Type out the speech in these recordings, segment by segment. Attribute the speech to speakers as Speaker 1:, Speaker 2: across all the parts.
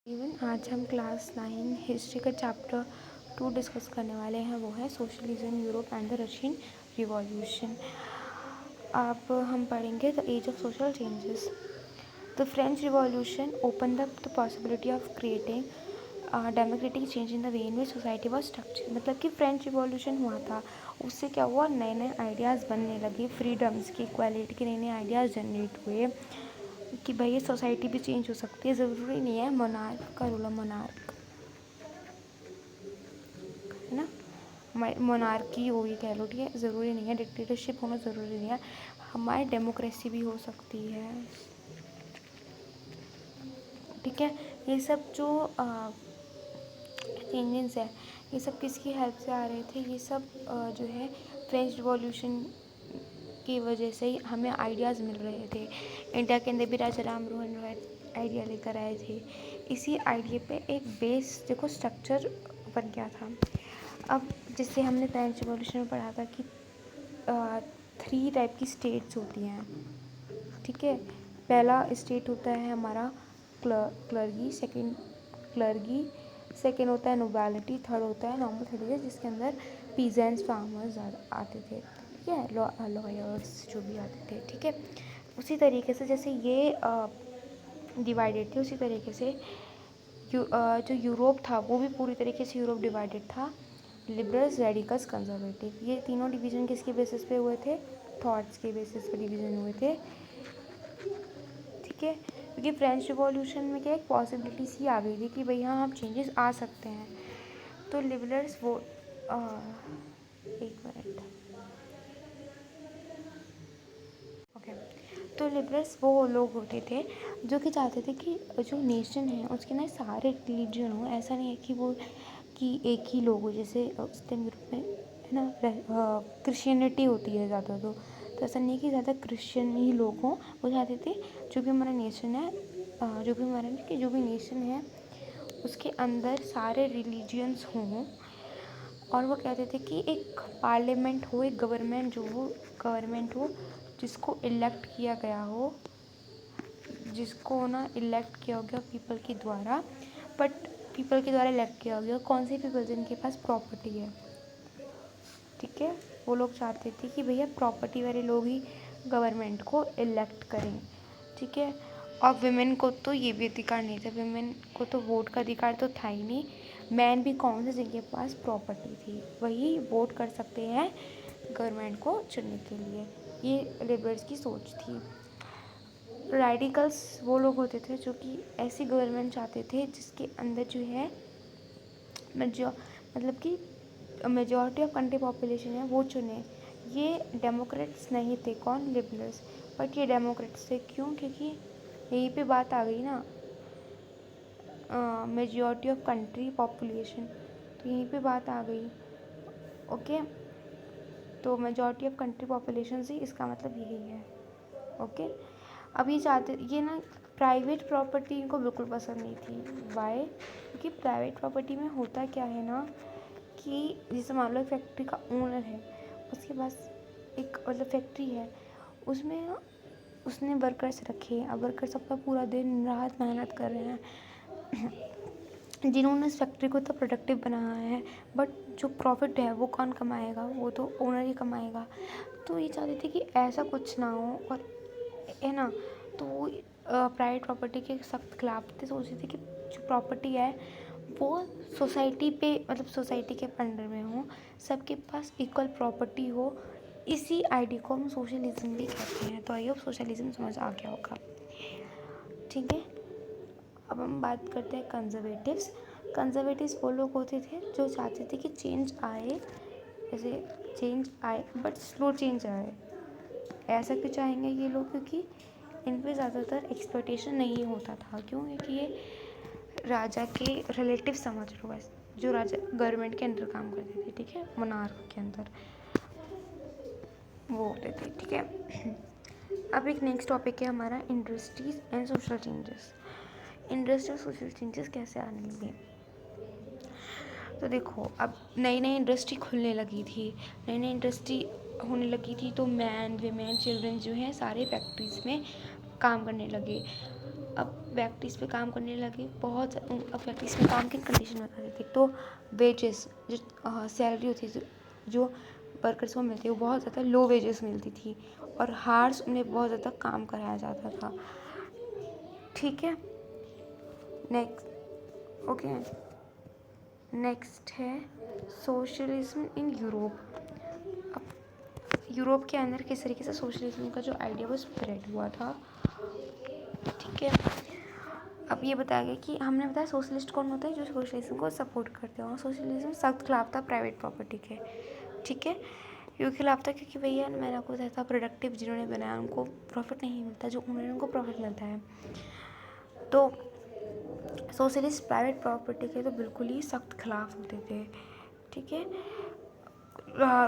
Speaker 1: Even आज हम class 9 history का चैप्टर 2 डिस्कस करने वाले हैं। वो है socialism Europe and the Russian revolution. अब हम पढ़ेंगे the age of social changes. The French revolution open up the possibility of creating democratic change in the way in which society was structure. मतलब कि फ्रेंच रिवॉल्यूशन हुआ था, उससे क्या हुआ, नए नए आइडियाज़ बनने लगे, फ्रीडम्स की, इक्वालिटी के नए नए आइडियाज़ जनरेट हुए कि भाई ये सोसाइटी भी चेंज हो सकती है। ज़रूरी नहीं है मोनार्क का रूल, मोनार्क है ना, मोनार्की हो गई कह लो, ठीक है, ज़रूरी नहीं है, डिक्टेटरशिप होना ज़रूरी नहीं है, हमारी डेमोक्रेसी भी हो सकती है। ठीक है, ये सब जो चेंजेस है, ये सब किसकी हेल्प से आ रहे थे? ये सब जो है फ्रेंच रिवॉल्यूशन की वजह से ही हमें आइडियाज़ मिल रहे थे। इंडिया के अंदर भी राजा राम मोहन रॉय आइडिया लेकर आए थे। इसी आइडिया पे एक बेस देखो स्ट्रक्चर बन गया था। अब जिससे हमने फ्रेंच रिवॉल्यूशन में पढ़ा था कि 3 टाइप की स्टेट्स होती हैं। ठीक है, पहला स्टेट होता है हमारा क्लर्गी, सेकेंड होता है नोबिलिटी, थर्ड होता है नॉर्मल सिटीजन, जिसके अंदर पीजेंट्स, फार्मर्स ज़्यादा आते थे, ठीक है, लॉयर्स जो भी आते थे। ठीक है, उसी तरीके से जैसे ये डिवाइडेड थे, उसी तरीके से जो यूरोप था वो भी पूरी तरीके से यूरोप डिवाइडेड था। लिबरल्स, रेडिकल्स, कंजर्वेटिव, ये तीनों डिवीज़न किसके बेसिस पे हुए थे? थॉट्स के बेसिस पे डिवीज़न हुए थे। ठीक है, क्योंकि फ्रेंच रिवॉल्यूशन में क्या एक पॉसिबिलिटी सी आ गई थी कि भाई हाँ अब चेंजेस आ सकते हैं। तो लिबरल्स वो एक मिनट, ओके, तो लिबरल्स वो लोग होते थे जो कि चाहते थे कि जो नेशन है उसके ना सारे रिलीजन हो। ऐसा नहीं है कि वो कि एक ही लोग हो, जैसे उस टाइम यूरोप में है ना क्रिश्चियनिटी होती है ज़्यादा, तो ऐसा नहीं है कि ज़्यादा क्रिश्चियन ही लोग हों। वो चाहते थे जो भी हमारा नेशन है, जो भी नेशन है उसके अंदर सारे रिलीजियंस हों, और वो कहते थे कि एक पार्लियामेंट हो, एक गवर्नमेंट हो जिसको इलेक्ट किया गया हो, जिसको ना इलेक्ट किया हो गया पीपल के द्वारा, बट पीपल के द्वारा इलेक्ट किया हो गया कौन से पीपल? जिनके पास प्रॉपर्टी है। ठीक है, वो लोग चाहते थे कि भैया प्रॉपर्टी वाले लोग ही गवर्नमेंट को इलेक्ट करें। ठीक है, और विमेन को तो ये भी अधिकार नहीं था, विमेन को तो वोट का अधिकार तो था ही नहीं। मैन भी कौन से जिनके पास प्रॉपर्टी थी वही वोट कर सकते हैं गवर्नमेंट को चुनने के लिए। ये लिबरल्स की सोच थी। रेडिकल्स वो लोग होते थे जो कि ऐसी गवर्नमेंट चाहते थे जिसके अंदर जो है मतलब कि मेजॉरिटी ऑफ कंट्री पॉपुलेशन है वो चुने। ये डेमोक्रेट्स नहीं थे, कौन? लिबरल्स। बट ये डेमोक्रेट्स थे, क्यों? क्योंकि यहीं पे बात आ गई ना, मेजॉरिटी ऑफ कंट्री पॉपुलेशन, तो यहीं पे बात आ गई। ओके, तो मेजॉरिटी ऑफ कंट्री पॉपुलेशन से इसका मतलब यही है। ओके, अब ये चाहते, ये ना प्राइवेट प्रॉपर्टी इनको बिल्कुल पसंद नहीं थी। वाई? क्योंकि प्राइवेट प्रॉपर्टी में होता क्या है ना कि जैसे मान लो फैक्ट्री का ओनर है, उसके पास एक मतलब फैक्ट्री है, उसमें उसने वर्कर्स रखे। अब वर्कर्स सबका पूरा दिन रात मेहनत कर रहे हैं जिन्होंने इस फैक्ट्री को इतना प्रोडक्टिव बनाया है, बट जो प्रॉफिट है वो कौन कमाएगा? वो तो ओनर ही कमाएगा। तो ये चाहते थे कि ऐसा कुछ ना हो, और है ना, तो प्राइवेट प्रॉपर्टी के सख्त खिलाफ थे। सोचते थे कि जो प्रॉपर्टी है वो सोसाइटी पे, मतलब सोसाइटी के अंडर में हो, सबके पास इक्वल प्रॉपर्टी हो। इसी आइडिया को हम सोशलिज्म भी कहते हैं। तो आई होप सोशलिज्म समझ आ गया होगा। ठीक है, अब हम बात करते हैं कंजर्वेटिव्स वो लोग होते थे जो चाहते थे कि चेंज आए, जैसे चेंज आए बट स्लो चेंज आए। ऐसा क्यों चाहेंगे ये लोग? क्योंकि इन पे ज़्यादातर एक्सप्लॉयटेशन नहीं होता था। क्यों? क्योंकि ये राजा के रिलेटिव समझ लो, बस जो राजा गवर्नमेंट के अंदर काम करते थे, ठीक है, मोनार्क के अंदर वो होते थे। ठीक है, अब एक नेक्स्ट टॉपिक है हमारा industries and social changes. Industry और सोशल चेंजेस कैसे आने लगे? तो देखो, अब नई नई इंडस्ट्री खुलने लगी थी, नई नई इंडस्ट्री होने लगी थी, तो मैन, वीमेन, चिल्ड्रन जो हैं सारे फैक्ट्रीज़ में काम करने लगे। अब फैक्ट्रीज पे काम करने लगे, बहुत फैक्ट्रीज में काम की कंडीशन बताते थे। तो वेजेस जो सैलरी होती थी जो वर्कर्स को मिलती, वो बहुत ज़्यादा लो वेजेस मिलती थी और हार्स उन्हें बहुत ज़्यादा काम कराया जाता था। ठीक है, नेक्स्ट ओके, नेक्स्ट है सोशलिज्म इन यूरोप। अब यूरोप के अंदर किस तरीके से सोशलिज्म का जो आइडिया वो स्प्रेड हुआ था। ठीक है, अब ये बताया गया कि हमने बताया सोशलिस्ट कौन होता है, जो सोशलिज्म को सपोर्ट करते हो। सोशलिज्म सख्त खिलाफ था प्राइवेट प्रॉपर्टी के। ठीक है, क्यों खिलाफ था? क्योंकि भैया मैंने आपको बताया था प्रोडक्टिव जिन्होंने बनाया उनको प्रॉफिट नहीं मिलता, जो उन्होंने उनको प्रॉफिट मिलता है। तो सोशलिस्ट प्राइवेट प्रॉपर्टी के तो बिल्कुल ही सख्त खिलाफ होते थे। ठीक है,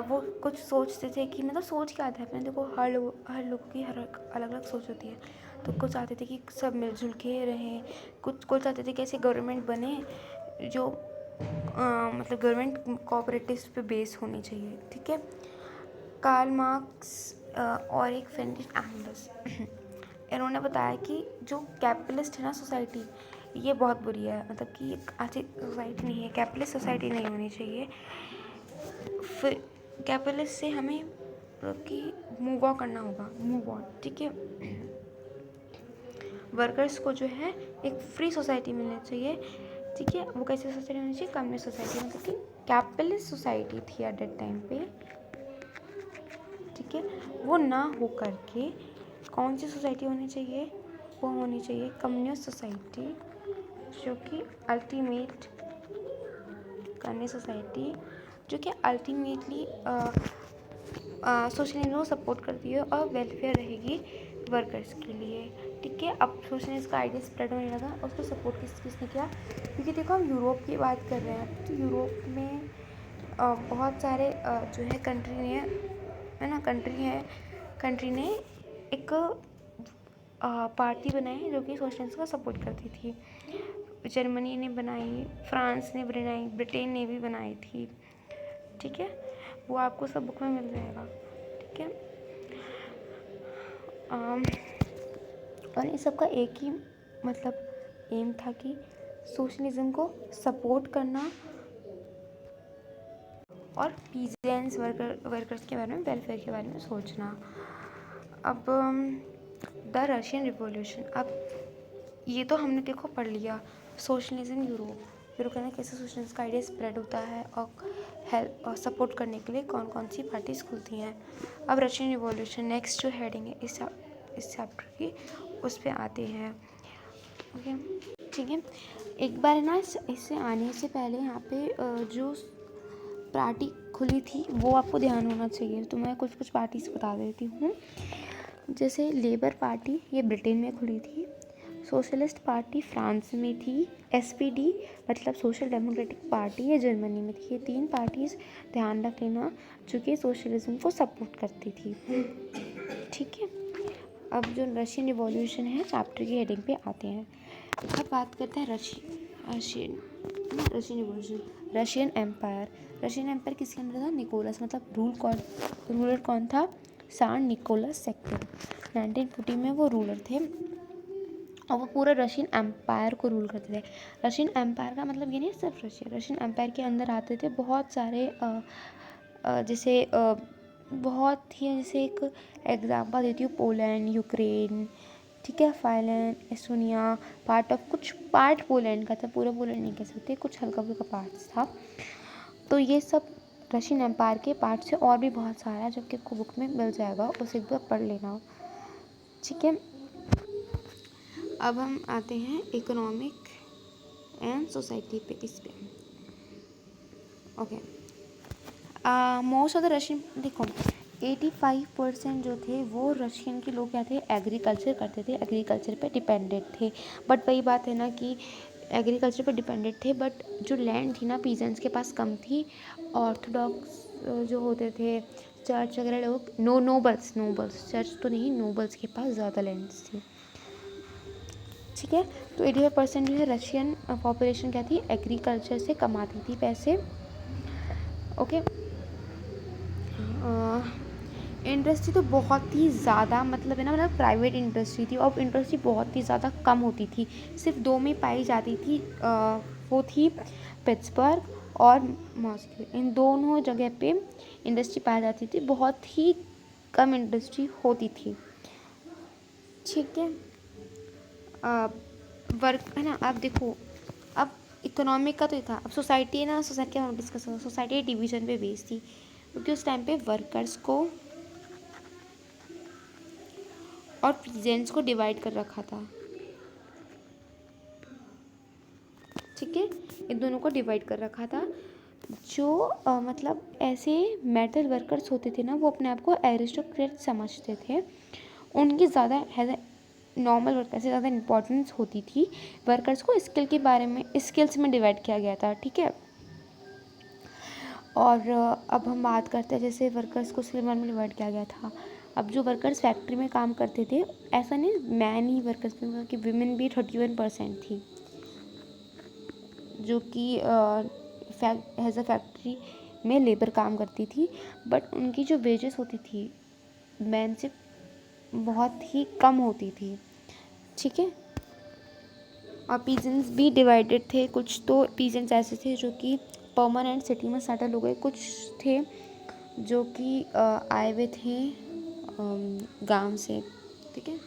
Speaker 1: वो कुछ सोचते थे कि मतलब सोच क्या आता है अपने, देखो हर लोगों की हर अलग अलग सोच होती है। तो कुछ चाहते थे कि सब मिलजुल के रहें, कुछ चाहते थे कि ऐसे गवर्नमेंट बने जो मतलब गवर्नमेंट कोऑपरेटिव्स पे बेस होनी चाहिए। ठीक है, कार्ल मार्क्स और एक फ्रेडरिक एंगल्स इन्होंने बताया कि जो कैपिटलिस्ट है ना सोसाइटी, ये बहुत बुरी है, मतलब कि ऐसी सोसाइटी नहीं है, कैपिटलिस्ट सोसाइटी नहीं होनी चाहिए। फिर कैपिटलिस्ट से हमें कि मूव ऑन करना होगा, मूव ऑन। ठीक है, वर्कर्स को जो है एक फ्री सोसाइटी मिलनी चाहिए। ठीक है, वो कैसी सोसाइटी होनी चाहिए? कम्युनिस्ट सोसाइटी, मतलब कि कैपिटलिस्ट सोसाइटी थी एट दैट टाइम पे। ठीक है, वो ना हो करके कौन सी सोसाइटी होनी चाहिए? वो होनी चाहिए कम्युनिस्ट सोसाइटी, जो कि अल्टीमेट कम्युनिस्ट सोसाइटी जो कि अल्टीमेटली सोशलिज्म को सपोर्ट करती है और वेलफेयर रहेगी वर्कर्स के लिए। ठीक है, अब सोशलिज्म का आइडिया स्प्रेड होने लगा, उसको सपोर्ट किसने किया? क्योंकि देखो हम यूरोप की बात कर रहे हैं, तो यूरोप में बहुत सारे जो है कंट्री है ना, कंट्री ने एक पार्टी बनाई जो कि सोशलिज्म को सपोर्ट करती थी। जर्मनी ने बनाई, फ्रांस ने बनाई, ब्रिटेन ने भी बनाई थी। ठीक है, वो आपको सब बुक में मिल जाएगा। ठीक है, और इन सब का एक ही मतलब एम था कि सोशलिज्म को सपोर्ट करना और पीजेंट्स वर्कर्स के बारे में, वेलफेयर के बारे में सोचना। अब द रशियन रिवॉल्यूशन, अब ये तो हमने देखो पढ़ लिया सोशलिज्म यूरोप में कैसे सोशलिज्म का आइडिया स्प्रेड होता है और हेल्प और सपोर्ट करने के लिए कौन कौन सी पार्टीज खुलती हैं। अब रशियन रिवॉल्यूशन नेक्स्ट जो हेडिंग है इस चैप्टर की, उस पर आते हैं। ओके, ठीक है, एक बार ना इससे आने से पहले यहाँ पे जो पार्टी खुली थी वो आपको ध्यान होना चाहिए। तो मैं कुछ पार्टीज बता देती हूँ। जैसे लेबर पार्टी, ये ब्रिटेन में खुली थी। सोशलिस्ट पार्टी फ्रांस में थी। SPD मतलब सोशल डेमोक्रेटिक पार्टी, ये जर्मनी में थी। ये 3 पार्टीज ध्यान रख लेना जो कि सोशलिज्म को सपोर्ट करती थी। ठीक है, अब जो रशियन रिवॉल्यूशन है चैप्टर की हेडिंग पे आते हैं। अब बात करते हैं रशियन रिवॉल्यूशन। रशियन एम्पायर किसके अंदर था? निकोलस, मतलब रूलर कौन था? ज़ार निकोलस II। 1940 में वो रूलर थे और वो पूरा रशियन एम्पायर को रूल करते थे। रशियन एम्पायर का मतलब ये नहीं सिर्फ रशियन एम्पायर के अंदर आते थे बहुत सारे जैसे बहुत ही, जैसे एक एग्जांपल देती हूँ, पोलैंड, यूक्रेन, ठीक है, फाइनलैंड, एस्टोनिया, कुछ पार्ट पोलैंड का था, पूरा पोलैंड नहीं कह सकते, कुछ हल्का फुल्का पार्ट्स था। तो ये सब रशियन एम्पायर के पार्ट से, और भी बहुत सारा है जो कि आपको बुक में मिल जाएगा, उसे एक बार पढ़ लेना। ठीक है, अब हम आते हैं इकोनॉमिक एंड सोसाइटी पे, इस पे। Okay, most of the Russian, देखो 85% जो थे वो रशियन के लोग क्या थे? एग्रीकल्चर करते थे, एग्रीकल्चर पे डिपेंडेंट थे। बट वही बात है ना कि एग्रीकल्चर पे डिपेंडेंट थे, बट जो लैंड थी ना पीजेंट्स के पास कम थी। ऑर्थोडॉक्स जो होते थे, चर्च वगैरह लोग, नोबल्स, चर्च तो नहीं, नोबल्स के पास ज़्यादा लैंड्स थी। ठीक है, तो 85% जो है रशियन पॉपुलेशन क्या थी? एग्रीकल्चर से कमाती थी पैसे। ओके, इंडस्ट्री तो बहुत ही ज़्यादा मतलब है ना, मतलब प्राइवेट इंडस्ट्री थी और इंडस्ट्री बहुत ही ज़्यादा कम होती थी, सिर्फ दो में पाई जाती थी। वो थी पिट्सबर्ग और मॉस्को, इन दोनों जगह पे इंडस्ट्री पाई जाती थी, बहुत ही कम इंडस्ट्री होती थी। ठीक है, वर्क है ना। अब देखो, अब इकोनॉमिक का तो ये था, अब सोसाइटी है ना, सोसाइटी का हम डिस्कस करें। सोसाइटी डिवीजन पे बेस्ड थी, क्योंकि उस टाइम पे वर्कर्स को और पीजेंट्स को डिवाइड कर रखा था। ठीक है, इन दोनों को डिवाइड कर रखा था। जो मतलब ऐसे मेटल वर्कर्स होते थे ना, वो अपने आप को एरिस्टोक्रेट समझते थे, उनकी ज़्यादा हैज़ नॉर्मल वर्कर से ज़्यादा इम्पोर्टेंस होती थी। वर्कर्स को स्किल के बारे में, स्किल्स में डिवाइड किया गया था। ठीक है, और अब हम बात करते हैं, जैसे वर्कर्स को स्किल में डिवाइड किया गया था। अब जो वर्कर्स फैक्ट्री में काम करते थे, ऐसा नहीं मैन ही वर्कर्स में, कि विमेन भी 31% थी, जो कि एज अ फैक्ट्री में लेबर काम करती थी, बट उनकी जो वेजेस होती थी मैन से बहुत ही कम होती थी। ठीक है, और पीजेंट्स भी डिवाइडेड थे। कुछ तो पीजेंट्स ऐसे थे जो कि परमानेंट सिटी में सेटल हो गए, कुछ थे जो कि आए हुए थे गांव से। ठीक है,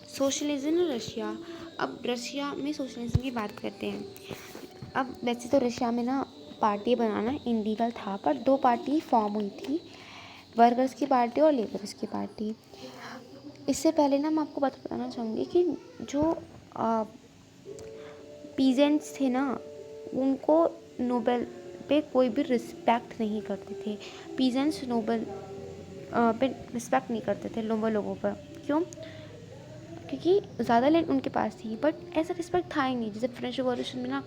Speaker 1: सोशलिज्म और रशिया। अब रशिया में सोशलिज्म की बात करते हैं। अब वैसे तो रशिया में ना पार्टी बनाना इलीगल था, पर दो पार्टी फॉर्म हुई थी, वर्कर्स की पार्टी और लेबर्स की पार्टी। इससे पहले ना मैं आपको बताना चाहूँगी कि जो पीजेंट्स थे ना, उनको नोबेल पे कोई भी रिस्पेक्ट नहीं करते थे। पीजेंट्स नोबेल पे रिस्पेक्ट नहीं करते थे नोबल लोगों पर। क्यों? क्योंकि ज़्यादा लैंड उनके पास थी, बट ऐसा रिस्पेक्ट था ही नहीं। जैसे फ्रेंच रिवॉल्यूशन में ना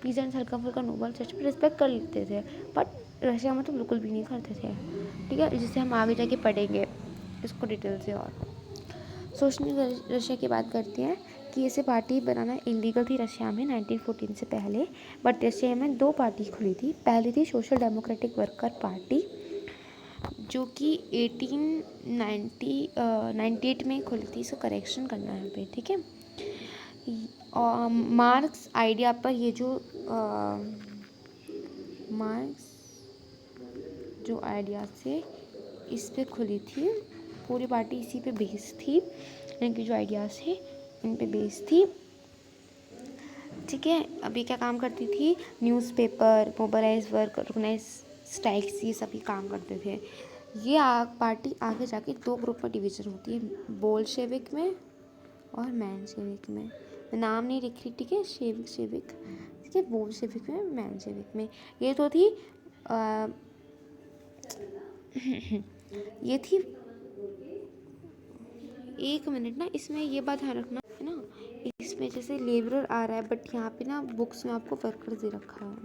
Speaker 1: पीजेंट्स हल्का फुल्का नोबल चर्च पर रिस्पेक्ट कर लेते थे, बट रशिया में तो बिल्कुल भी नहीं करते थे। ठीक है, जिससे हम आगे जाके पढ़ेंगे इसको डिटेल से। और सोशलिस्ट रशिया की बात करते हैं कि ऐसे पार्टी बनाना इलीगल थी रशिया में 1914 से पहले, बट रशिया में दो पार्टी खुली थी। पहली थी सोशल डेमोक्रेटिक वर्कर पार्टी, जो कि 1898 में खुली थी। इसको करेक्शन करना है यहाँ पे। ठीक है, और मार्क्स आइडिया पर ये जो मार्क्स जो आइडिया से इस पे खुली थी, पूरी पार्टी इसी पे बेस्ड थी, इनके जो आइडियाज़ थे इन पे बेस्ड थी। ठीक है, अभी क्या काम करती थी? न्यूज़पेपर, मोबाइलाइज वर्क, ऑर्गेनाइज स्ट्राइक्स, ये सभी काम करते थे। ये पार्टी आगे जाके दो ग्रुप में डिवीज़न होती है, बोल्शेविक में और मैनशेविक में। मैं नाम नहीं लिख रही, ठीक है, शेविक। ठीक है, बोल्शेविक में, मैनशेविक में। ये तो थी ये थी, एक मिनट ना, इसमें ये बात ध्यान रखना है ना, इसमें जैसे लेबरर आ रहा है, बट यहाँ पे ना बुक्स में आपको वर्कर दे रखा है।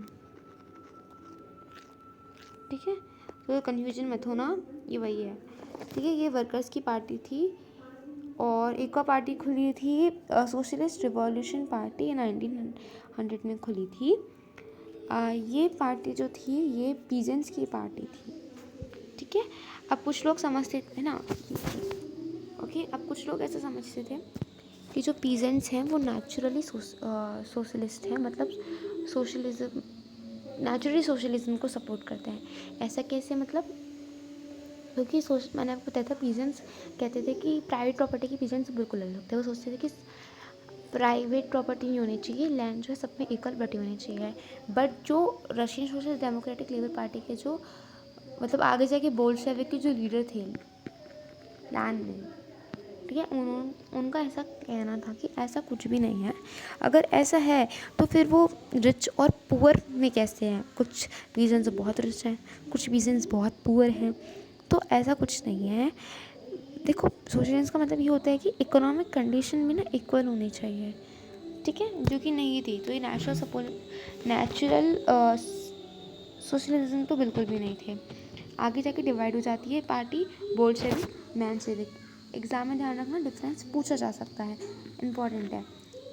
Speaker 1: ठीक है, तो कन्फ्यूजन मत हो ना, ये वही है। ठीक है, ये वर्कर्स की पार्टी थी। और एक और पार्टी खुली थी सोशलिस्ट रिवॉल्यूशन पार्टी, 1900 में खुली थी। ये पार्टी जो थी ये पीजेंट्स की पार्टी थी। ठीक है, अब कुछ लोग समझते थे ना, ओके, अब कुछ लोग ऐसा समझते थे कि जो पीजेंट्स हैं वो नेचुरली सोशलिस्ट हैं, मतलब सोशलिज्म, नेचुरली सोशलिज्म को सपोर्ट करते हैं। ऐसा कैसे? मतलब क्योंकि मैंने आपको बताया था, पीजेंट्स कहते थे कि प्राइवेट प्रॉपर्टी की पीजेंट्स बिल्कुल अलग थे। वो सोचते थे कि प्राइवेट प्रॉपर्टी नहीं होनी चाहिए, लैंड जो है सब में इक्वल बटी होनी चाहिए। बट जो Russian social democratic labour party के जो मतलब आगे जाके बोल्शेविक के जो लीडर थे लैंड में, ठीक है, उनका ऐसा कहना था कि ऐसा कुछ भी नहीं है। अगर ऐसा है तो फिर वो रिच और पुअर में कैसे हैं? कुछ रीजन्स बहुत रिच हैं, कुछ रीजन्स बहुत पुअर हैं, तो ऐसा कुछ नहीं है। देखो, सोशलिज्म का मतलब ये होता है कि इकोनॉमिक कंडीशन भी ना इक्वल होनी चाहिए। ठीक है, जो कि नहीं थी। तो ये नेचुरल सोशलिज्म तो बिल्कुल भी नहीं थे। आगे जाके डिवाइड हो जाती है पार्टी बोल्शेविक, मैनशेविक। एग्जाम में ध्यान रखना, डिफरेंस पूछा जा सकता है, इम्पॉर्टेंट है।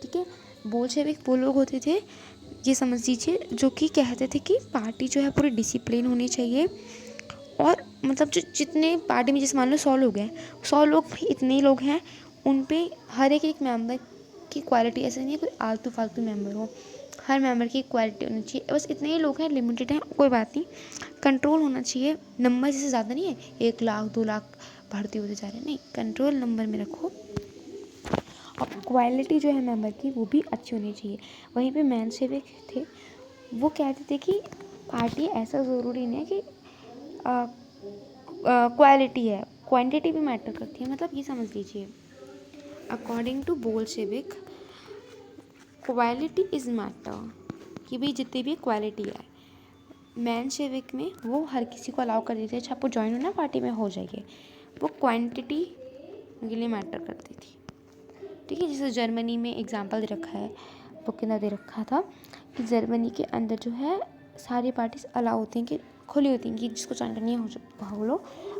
Speaker 1: ठीक है, बोल्शेविक वो लोग होते थे ये समझ लीजिए, जो कि कहते थे कि पार्टी जो है पूरी डिसिप्लिन होनी चाहिए। और मतलब जो जितने पार्टी में जैसे मान लो 100 लोग हैं, 100 लोग भी इतने ही लोग हैं, उन पे हर एक मेंबर की क्वालिटी ऐसे नहीं है कोई आलतू फालतू मेंबर हो, हर मेंबर की क्वालिटी होनी चाहिए। बस इतने ही लोग हैं, लिमिटेड हैं, कोई बात नहीं, कंट्रोल होना चाहिए। नंबर जैसे ज़्यादा नहीं है 1 लाख 2 लाख भर्ती होते जा रहे हैं, नहीं, कंट्रोल नंबर में रखो। और क्वालिटी जो है मेंबर की वो भी अच्छी होनी चाहिए। वहीं पे मैन सेवक थे, वो कहते थे कि पार्टी ऐसा ज़रूरी नहीं है कि क्वालिटी है, क्वांटिटी भी मैटर करती है। मतलब ये समझ लीजिए, according to Bolshevik quality is matter, कि भाई जितनी भी क्वालिटी है। मेंशेविक में वो हर किसी को अलाउ कर देते थे, अच्छा आपको ज्वाइन होना पार्टी में हो जाइए, वो क्वांटिटी के लिए मैटर करती थी। ठीक है, जैसे जर्मनी में एग्जांपल दे रखा है, बुक के अंदर दे रखा था कि जर्मनी के अंदर जो है सारी पार्टीज अलाउ होती हैं, कि खुली होती हैं, कि जिसको ज्वाइन करनी है हो लो,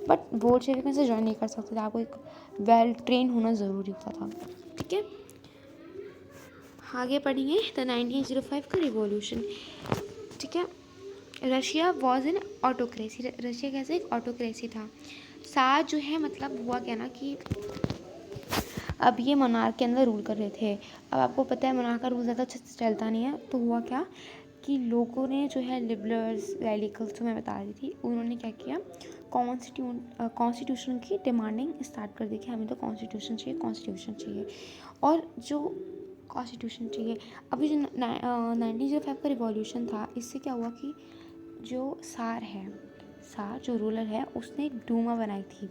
Speaker 1: बट बोल्शेविक में से ज्वाइन नहीं कर सकते थे, आपको एक वेल ट्रेन होना ज़रूरी होता था। ठीक है, आगे पढ़ेंगे द 1905 का रिवॉल्यूशन। ठीक है, Russia was an autocracy, Russia कैसे एक ऑटोक्रेसी था। साथ जो है मतलब हुआ क्या ना कि अब ये मोनार्क के अंदर रूल कर रहे थे। अब आपको पता है मोनार्क का रूल ज़्यादा अच्छे से चलता नहीं है, तो हुआ क्या कि लोगों ने जो है लिबरल्स रेडिकल्स जो मैं बता रही थी, उन्होंने क्या किया, कॉन्स्टिट्यूशन की डिमांडिंग स्टार्ट कर दी कि हमें तो कॉन्स्टिट्यूशन चाहिए, कॉन्स्टिट्यूशन चाहिए। और जो कॉन्स्टिट्यूशन चाहिए, अभी जो 1905 का रिवॉल्यूशन था, इससे क्या हुआ कि जो सार जो रूलर है, उसने एक डूमा बनाई थी।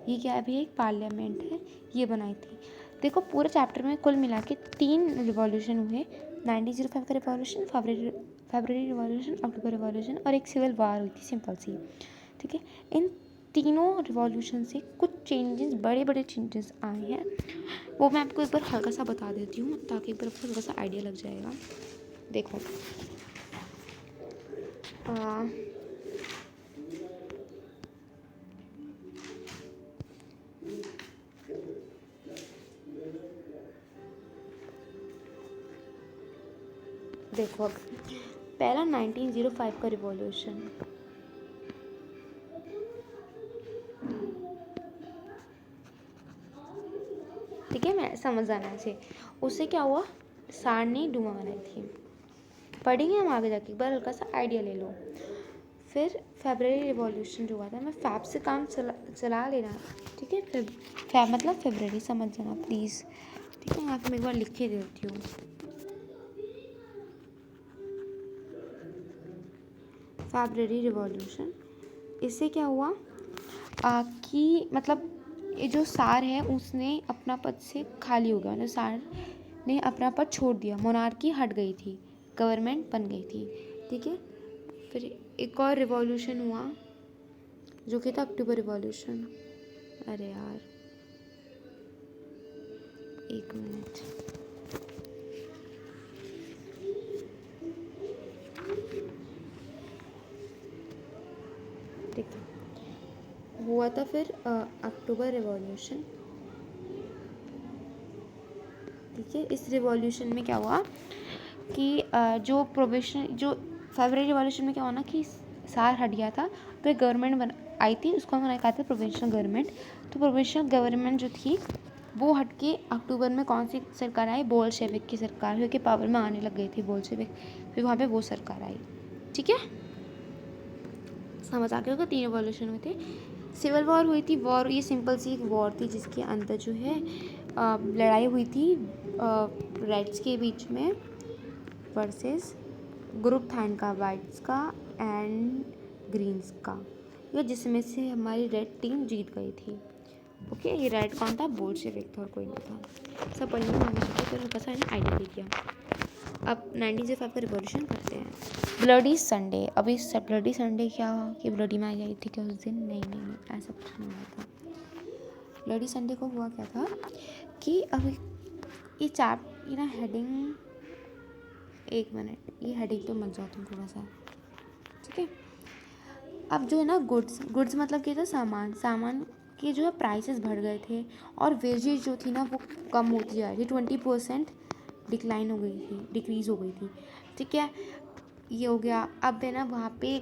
Speaker 1: ये क्या है, अभी एक पार्लियामेंट है, ये बनाई थी। देखो पूरे चैप्टर में कुल मिला के 3 रिवॉल्यूशन हुए, 1905 का रिवॉल्यूशन, फरवरी रिवॉल्यूशन, अक्टूबर रिवॉल्यूशन, और एक सिविल वार हुई थी सिंपल सी। ठीक है, इन तीनों रिवॉल्यूशन से कुछ चेंजेस, बड़े बड़े चेंजेस आए हैं, वो मैं आपको एक बार हल्का सा बता देती हूँ, ताकि एक बार आपको हल्का सा आइडिया लग जाएगा। देखो देखो अब पहला 1905 का रिवॉल्यूशन, ठीक है, मैं समझ आना चाहिए। उससे क्या हुआ, सार ने डूमा बनाई थी, पढ़ेंगे हम आगे जाके, एक बार हल्का सा आइडिया ले लो। फिर फरवरी रिवॉल्यूशन जो हुआ था, मैं फैब से काम चला लेना, ठीक है, फैब मतलब फरवरी समझ जाना प्लीज़। ठीक है, यहाँ पे मैं एक बार लिख के देती हूँ। फरवरी रिवॉल्यूशन, इससे क्या हुआ कि मतलब ये जो सार है उसने अपना पद से खाली हो गया, मतलब सार ने अपना पद छोड़ दिया, मोनार्की हट गई थी, गवर्नमेंट बन गई थी। ठीक है, फिर एक और रिवॉल्यूशन हुआ जो कि था अक्टूबर रिवॉल्यूशन। अरे यार एक मिनट, ठीक है, हुआ था फिर अक्टूबर रिवॉल्यूशन। ठीक है, इस रिवॉल्यूशन में क्या हुआ कि जो प्रोविशन, जो फरवरी रिवॉल्यूशन में क्या हुआ ना कि सार हट गया था, तो एक गवर्नमेंट आई थी, उसको हमने कहा था प्रोविंशियल गवर्नमेंट। तो प्रोविंशियल गवर्नमेंट जो थी वो हट के अक्टूबर में कौन सी सरकार आई, बोल्शेविक की सरकार, क्योंकि पावर में आने लग गई थी बोल्शेविक, फिर वहाँ पे वो सरकार आई। ठीक है, समझ आ गया होगा, 3 रिवॉल्यूशन हुए थे। सिविल वॉर हुई थी, वॉर ये सिंपल सी एक वॉर थी जिसके अंदर जो है लड़ाई हुई थी रेड्स के बीच में वर्सेस ग्रुप था इनका, वाइट्स का एंड ग्रीन्स का, या जिसमें से हमारी रेड टीम जीत गई थी। ओके, ये रेड कौन था, बोल्शेविक था और कोई नहीं था। सब पढ़ने में हल्का सा आइडिया दे दिया। अब 1905 का रिवॉल्यूशन करते हैं। ब्लडी संडे, अभी ब्लडी संडे क्या कि ब्लडी मार गई थी क्या उस दिन, नहीं, ऐसा कुछ नहीं हुआ था। ब्लडी संडे को हुआ क्या था कि अभी ये ना हेडिंग, एक मिनट, ये हेडिंग तो मत जाओ तुम थोड़ा सा। ठीक है, अब जो है ना गुड्स मतलब क्या था, सामान के जो है प्राइसेस बढ़ गए थे, और वेजेज जो थी ना वो कम होती जा रही थी, 20% डिक्रीज़ हो गई थी। ठीक है, ये हो गया। अब है ना वहाँ पे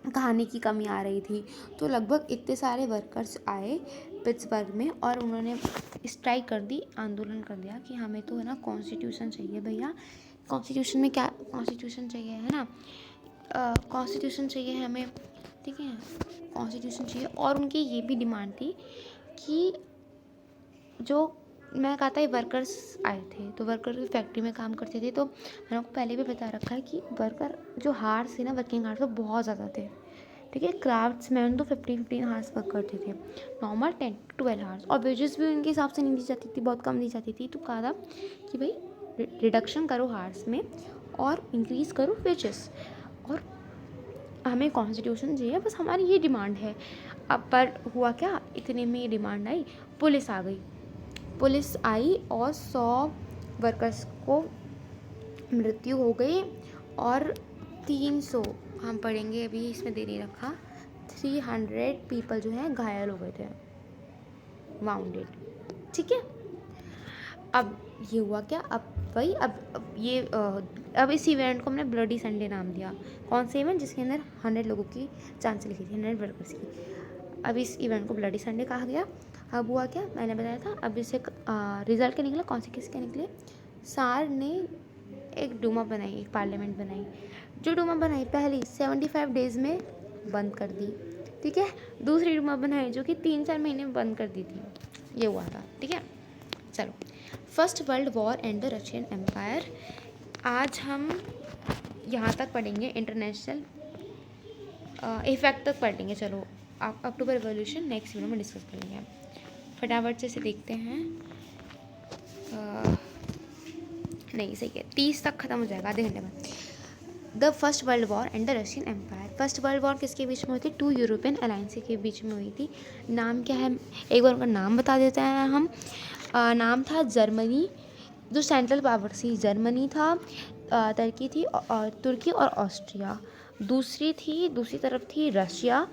Speaker 1: खाने की कमी आ रही थी, तो लगभग इतने सारे वर्कर्स आए पिट्सबर्ग में और उन्होंने स्ट्राइक कर दी, आंदोलन कर दिया कि हमें तो है ना कॉन्स्टिट्यूशन चाहिए भैया। कॉन्स्टिट्यूशन में क्या, कॉन्स्टिट्यूशन चाहिए है ना, कॉन्स्टिट्यूशन चाहिए हमें, ठीक है, कॉन्स्टिट्यूशन चाहिए। और उनकी ये भी डिमांड थी कि जो मैंने कहा था ये वर्कर्स आए थे, तो वर्कर फैक्ट्री में काम करते थे, तो मैंने आपको पहले भी बता रखा है कि वर्कर जो हार्स थे ना, वर्किंग हार्स वो बहुत ज़्यादा थे, ठीक है। क्राफ्ट्समैन तो 15 हार्स वर्क करते थे, नॉर्मल 10 to 12 हार्स, और वेजेस भी उनके हिसाब से नहीं दी जाती थी, बहुत कम दी जाती थी। तो कहा था कि भाई रिडक्शन करो हार्स में और इंक्रीज़ करो वेजेस, और हमें कॉन्स्टिट्यूशन चाहिए, बस हमारी ये डिमांड है। अब पर हुआ क्या, इतने में ये डिमांड आई, पुलिस आ गई। पुलिस आई और 100 वर्कर्स को मृत्यु हो गई और 300, हम पढ़ेंगे अभी इसमें दे नहीं रखा, 300 पीपल जो हैं घायल हो गए थे, वाउंडेड, ठीक है। अब ये हुआ क्या, अब भाई अब इस इवेंट को हमने ब्लडी संडे नाम दिया। कौन सा इवेंट, जिसके अंदर 100 लोगों की जान चली गई थी, 100 वर्कर्स की। अब इस इवेंट को ब्लडी संडे कहा गया। अब हुआ क्या, मैंने बताया था, अब इससे रिजल्ट क्या निकला, कौन से केस के निकले। सार ने एक डूमा बनाई, एक पार्लियामेंट बनाई, जो डूमा बनाई पहली 75 डेज़ में बंद कर दी, ठीक है। दूसरी डूमा बनाई जो कि 3-4 महीने में बंद कर दी थी, ये हुआ था, ठीक है। चलो, first world war and the Russian empire. आज हम यहाँ तक पढ़ेंगे, इंटरनेशनल इफेक्ट तक पढ़ेंगे। चलो, अक्टूबर रिवॉल्यूशन नेक्स्ट वीडियो में डिस्कस करेंगे। फटाफट से इसे देखते हैं। नहीं सही है, 30 तक ख़त्म हो जाएगा, आधे घंटे में। The first world war and the Russian empire. First world war किसके बीच में हुई थी, 2 यूरोपियन अलायंस के बीच में हुई थी। नाम क्या है, एक बार उनका नाम बता देते हैं हम। नाम था जर्मनी, जो सेंट्रल पावर थी जर्मनी था, तुर्की थी, तुर्की और ऑस्ट्रिया। दूसरी तरफ थी रशिया,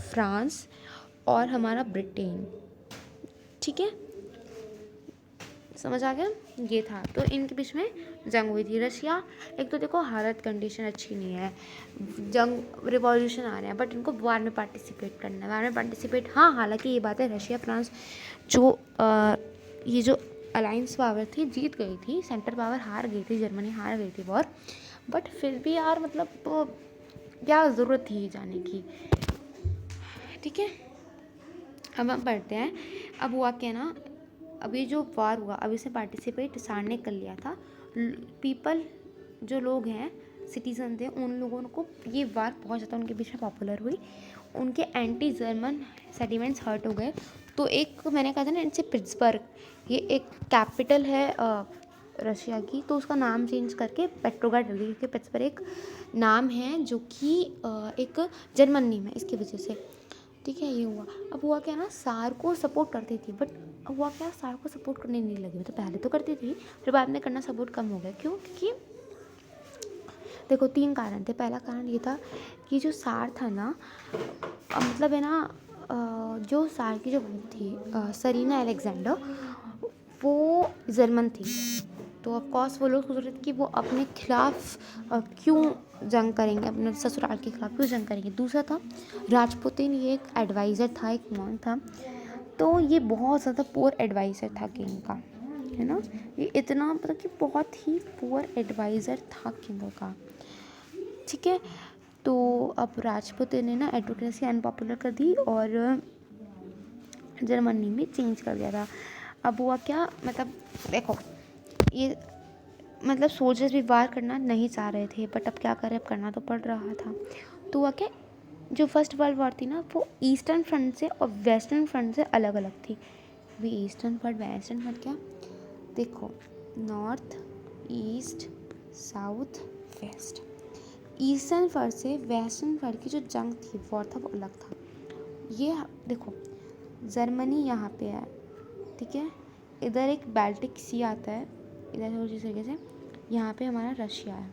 Speaker 1: फ्रांस और हमारा ब्रिटेन, ठीक है, समझ आ गया। ये था, तो इनके बीच में जंग हुई थी। रशिया, एक तो देखो हालत कंडीशन अच्छी नहीं है, जंग रिवॉल्यूशन आ रहे हैं, बट इनको वार में पार्टिसिपेट करना है, वार में पार्टिसिपेट। हाँ, हालांकि ये बात है, रशिया फ्रांस जो ये जो अलायंस पावर थी जीत गई थी, सेंटर पावर हार गई थी, जर्मनी हार गई थी वॉर, बट फिर भी यार मतलब क्या ज़रूरत थी जाने की, ठीक है। अब हम पढ़ते हैं। अब हुआ क्या ना, अभी जो वार हुआ, अब इसमें पार्टिसिपेट सार ने कर लिया था। पीपल जो लोग हैं, सिटीजन थे, उन लोगों को ये वार बहुत ज़्यादा उनके बीच में पॉपुलर हुई, उनके एंटी जर्मन सेंटिमेंट्स हर्ट हो गए। तो एक मैंने कहा था ना इनसे, पिट्सबर्ग, ये एक कैपिटल है रशिया की, तो उसका नाम चेंज करके पेट्रोग्राड रख दी, क्योंकि पिट्सबर्ग एक नाम है जो कि एक जर्मन नेम है, इसकी वजह से, ठीक है। ये हुआ। अब हुआ क्या ना, सार को सपोर्ट करती थी, बट हुआ क्या, सार को सपोर्ट करने नहीं लगी। तो पहले तो करती थी, फिर बाद में करना सपोर्ट कम हो गया। क्यों, क्योंकि देखो 3 कारण थे। पहला कारण ये था कि जो सार था ना, मतलब है ना, जो सार की जो थी सरीना अलेक्जेंडर, वो जर्मन थी, तो ऑफकोर्स वो लोग सोच रहे थे कि वो अपने खिलाफ क्यों जंग करेंगे, अपने ससुराल के खिलाफ क्यों जंग करेंगे। दूसरा था राजपुतिन, ये एक एडवाइज़र था, एक मॉन था, तो ये बहुत ज़्यादा पुअर एडवाइज़र था किंग का, है ना, ये इतना मतलब कि बहुत ही पुअर एडवाइज़र था किंग का, ठीक है। तो अब राजपुतिन ने ना एडवोकेसी अनपॉपुलर कर दी और जर्मनी में चेंज कर दिया था। अब हुआ क्या, मतलब देखो, ये मतलब सोल्जर्स भी वार करना नहीं चाह रहे थे, बट अब क्या करें, अब करना तो पड़ रहा था। तो हुआ क्या, जो फर्स्ट वर्ल्ड वॉर थी ना, वो ईस्टर्न फ्रंट से और वेस्टर्न फ्रंट से अलग अलग थी। अभी ईस्टर्न फ्रंट वेस्टर्न फ्रंट क्या, देखो, north east south west. Eastern front से वेस्टर्न फ्रंट की जो जंग थी, वॉर था, वो अलग था। ये देखो, जर्मनी यहाँ पे है, ठीक है, इधर एक बाल्टिक सी आता है, इधर से उसी तरीके से यहाँ पे हमारा रशिया है,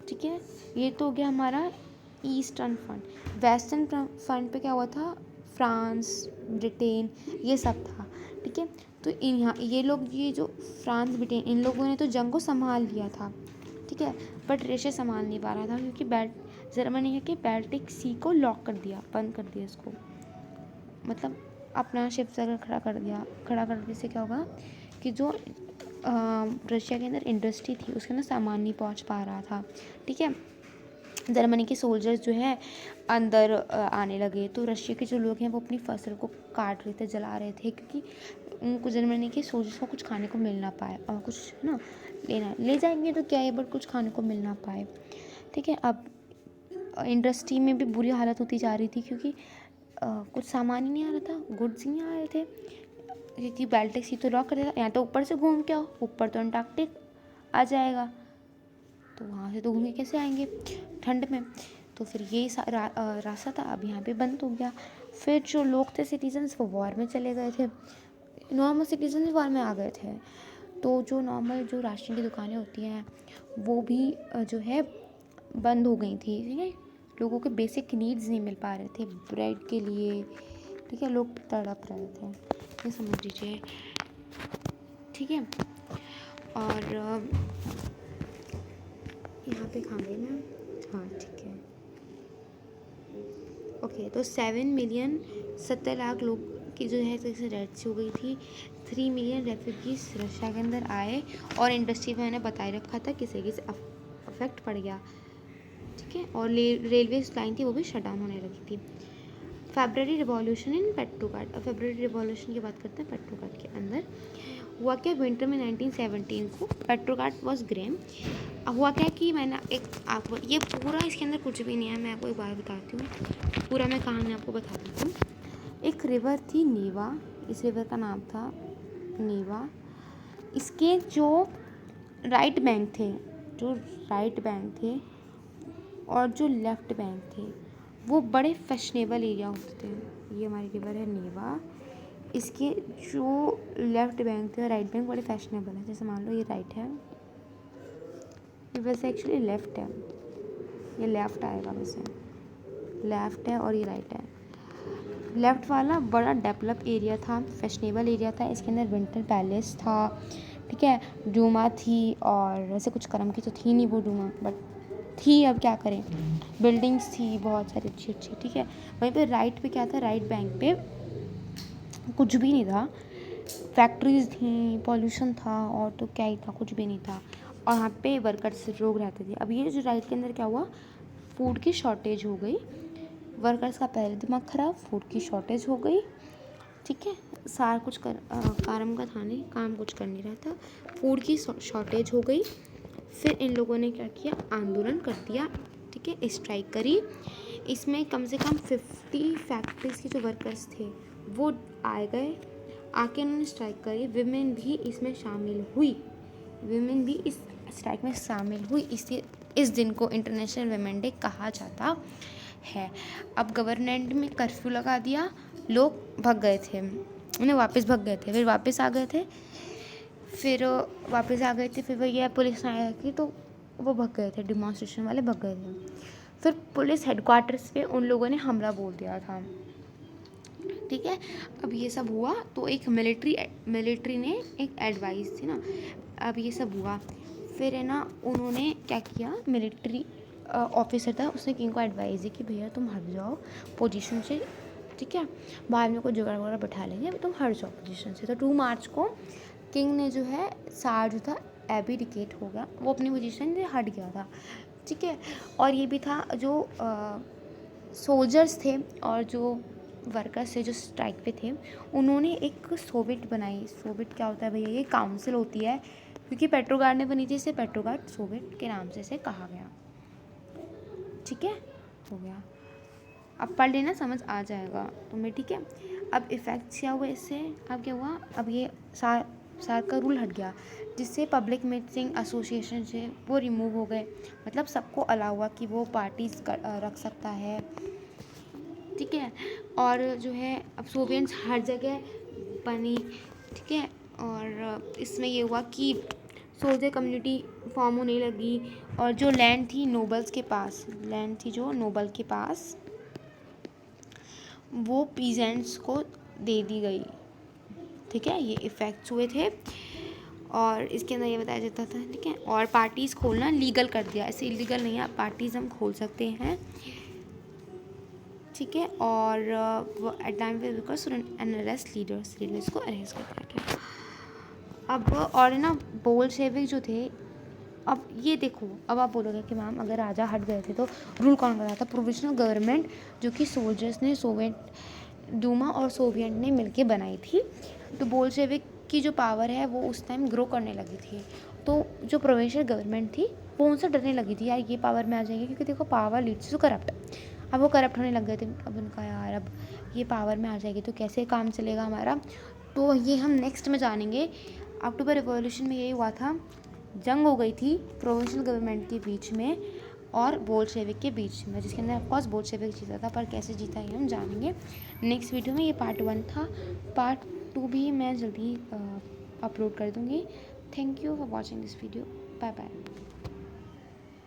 Speaker 1: ठीक है। ये तो हो गया हमारा ईस्टर्न फ्रंट। वेस्टर्न फ्रंट पे क्या हुआ था, फ्रांस, ब्रिटेन, ये सब था, ठीक है। तो इन यहाँ ये लोग, ये जो फ्रांस ब्रिटेन, इन लोगों ने तो जंग को संभाल लिया था, ठीक है। बट रशिया संभाल नहीं पा रहा था क्योंकि जर्मनी के बाल्टिक सी को लॉक कर दिया, बंद कर दिया इसको, मतलब अपना शिप सर्कल खड़ा कर दिया। खड़ा कर देने से क्या होगा कि जो रशिया के अंदर इंडस्ट्री थी उसके अंदर सामान नहीं पहुंच पा रहा था, ठीक है। जर्मनी के सोल्जर्स जो है अंदर आने लगे, तो रशिया के जो लोग हैं वो अपनी फसल को काट रहे थे, जला रहे थे, क्योंकि उनको जर्मनी के सोल्जर्स को कुछ खाने को मिल ना पाए, और कुछ ना ले जाएंगे तो क्या है, बट कुछ खाने को मिल ना पाए, ठीक है। अब इंडस्ट्री में भी बुरी हालत होती जा रही थी क्योंकि कुछ सामान ही नहीं आ रहा था, गुड्स ही नहीं आ रहे थे, क्योंकि बाल्टिक सी तो लॉक कर देगा, यहाँ तो ऊपर से घूम के आओ, ऊपर तो अंटार्कटिक आ जाएगा, तो वहाँ से तो घूम के कैसे आएंगे ठंड में। तो फिर ये रास्ता था अब यहाँ पे बंद हो गया। फिर जो लोग थे सिटीजन्स वो वॉर में चले गए थे, नॉर्मल सिटीजन वॉर में आ गए थे। तो जो नॉर्मल जो राशन की दुकानें होती हैं वो भी जो है बंद हो गई थी, ठीक है। लोगों के बेसिक नीड्स नहीं मिल पा रहे थे ब्रेड के लिए, ठीक है, लोग तड़प रहे थे, ये समझ लीजिए, ठीक है। और यहाँ पे खा गई मैं, हाँ ठीक है, ओके। तो 7 लाख लोग की जो है जैसे डेथ्स हो गई थी। 3 मिलियन रेफ्यूजीज रशिया के अंदर आए, और इंडस्ट्री में मैंने बताए रखा था किसी से अफेक्ट पड़ गया, ठीक है। और रेलवे लाइन थी वो भी शट डाउन होने लगी थी। फेब्रुअरी रिवॉल्यूशन इन पेट्रोग्राड, अब फेब्रुअरी रिवॉल्यूशन की बात करते हैं। पेट्रोग्राड के अंदर हुआ क्या, विंटर में 1917 को पेट्रोग्राड वॉज ग्रेम। हुआ क्या कि मैंने एक आपको ये पूरा, इसके अंदर कुछ भी नहीं है, मैं आपको एक बार बताती हूँ, पूरा मैं कहानी आपको बता देती हूँ। एक रिवर थी नेवा, इस रिवर का नाम था नेवा। इसके जो राइट बैंक थे और जो लेफ़्ट बैंक थे वो बड़े फैशनेबल एरिया होते थे। ये हमारी रिवर है नेवा, इसके जो लेफ़्ट बैंक थे और राइट बैंक बड़े फैशनेबल है। जैसे मान लो ये राइट है, ये वैसे एक्चुअली लेफ़्ट है, ये लेफ़्ट आएगा, वैसे लेफ़्ट है और ये राइट है। लेफ़्ट वाला बड़ा डेवलप एरिया था, फैशनेबल एरिया था, इसके अंदर विंटर पैलेस था, ठीक है, डूमा थी, और वैसे कुछ करम की तो थी नहीं वो डूमा, बट थी, अब क्या करें, बिल्डिंग्स थी बहुत सारी अच्छी अच्छी, ठीक है। वहीं पे राइट पे क्या था, राइट बैंक पे कुछ भी नहीं था, फैक्ट्रीज थी, पॉल्यूशन था, और तो क्या ही था, कुछ भी नहीं था, और यहाँ पे वर्कर्स लोग रहते थे। अब ये जो राइट के अंदर क्या हुआ, फूड की शॉर्टेज हो गई, वर्कर्स का पहले दिमाग ख़राब, फूड की शॉर्टेज हो गई, ठीक है। सारा कुछ काम का था नहीं, काम कुछ कर नहीं रहा था, फूड की शॉर्टेज हो गई। फिर इन लोगों ने क्या किया, आंदोलन कर दिया, ठीक है, स्ट्राइक करी। इसमें कम से कम 50 फैक्ट्रीज के जो वर्कर्स थे वो आए गए, आके उन्होंने स्ट्राइक करी। विमेन भी इसमें शामिल हुई, विमेन भी इस स्ट्राइक में शामिल हुई, इसलिए इस दिन को इंटरनेशनल विमेन डे कहा जाता है। अब गवर्नमेंट में कर्फ्यू लगा दिया, लोग भाग गए थे, उन्हें वापस भाग गए थे, फिर वापस आ गए थे, फिर वो ये पुलिस आया कि तो वो भाग गए थे, डिमॉन्स्ट्रेशन वाले भाग गए थे। फिर पुलिस हेडक्वार्टर्स पे उन लोगों ने हमला बोल दिया था, ठीक है। अब ये सब हुआ तो एक मिलिट्री ने एक एडवाइस थी ना, अब ये सब हुआ, फिर है ना उन्होंने क्या किया, मिलिट्री ऑफिसर था, उसने किंग को एडवाइस दी कि भैया तुम हट जाओ पोजीशन से, ठीक है, बाद में कोई जुगाड़ वगैरह बैठा लेंगे, अभी तुम हट जाओ पोजीशन से। तो 2 मार्च को किंग ने जो है सार जो था एबिडिकेट हो गया, वो अपनी पोजीशन से हट गया था, ठीक है। और ये भी था जो सोल्जर्स थे और जो वर्कर्स थे जो स्ट्राइक पे थे, उन्होंने एक सोवियत बनाई। सोवियत क्या होता है भैया, ये काउंसिल होती है, क्योंकि पेट्रोग्राड ने बनी थी, इसे पेट्रोग्राड सोवियत के नाम से इसे कहा गया, ठीक है, हो गया। अब पढ़ लेना, समझ आ जाएगा तुम्हें, ठीक है। अब इफ़ेक्ट्स क्या हुए इससे, अब क्या हुआ, अब ये सार का रूल हट गया, जिससे पब्लिक मीटिंग एसोसिएशन से वो रिमूव हो गए, मतलब सबको अलाउ हुआ कि वो पार्टीज रख सकता है, ठीक है। और जो है अब सोवियंस हर जगह बनी, ठीक है। और इसमें ये हुआ कि सोल्जर कम्युनिटी फॉर्म होने लगी, और जो लैंड थी नोबल्स के पास, लैंड थी जो नोबल के पास, वो पीजेंट्स को दे दी गई, ठीक है। ये इफ़ेक्ट्स हुए थे। और इसके अंदर ये बताया जाता था, ठीक है। और पार्टीज़ खोलना लीगल कर दिया, ऐसे इलीगल नहीं है, पार्टीज़ हम खोल सकते हैं, ठीक है। और एट टाइम पे बिकॉज एन अरेस्ट लीडर्स को अरेस्ट कर दिया गया। अब और ना बोल्शेविक जो थे, अब ये देखो, अब आप बोलोगे कि मैम अगर राजा हट गए थे तो रूल कौन कर रहा था? प्रोविजनल गवर्नमेंट, जो कि सोल्जर्स ने, सोवियत डूमा और सोवियत ने मिलके बनाई थी। तो बोल्शेविक की जो पावर है वो उस टाइम ग्रो करने लगी थी। तो जो प्रोविंशियल गवर्नमेंट थी वो उनसे डरने लगी थी, यार ये पावर में आ जाएंगे, क्योंकि देखो पावर लीड्स टू करप्ट। अब वो करप्ट होने लग गए थे। अब उनका यार अब ये पावर में आ जाएगी तो कैसे काम चलेगा हमारा? तो ये हम नेक्स्ट में जानेंगे। अक्टूबर रिवॉल्यूशन में यही हुआ था, जंग हो गई थी प्रोविंशियल गवर्नमेंट के बीच में और बोल्शेविक के बीच में, जिसके अंदर ऑफकोर्स बोल्शेविक जीता था, पर कैसे जीता ये हम जानेंगे नेक्स्ट वीडियो में। ये पार्ट 1 था, पार्ट 2 भी मैं जल्दी अपलोड कर दूँगी। Thank you for watching this video, bye bye.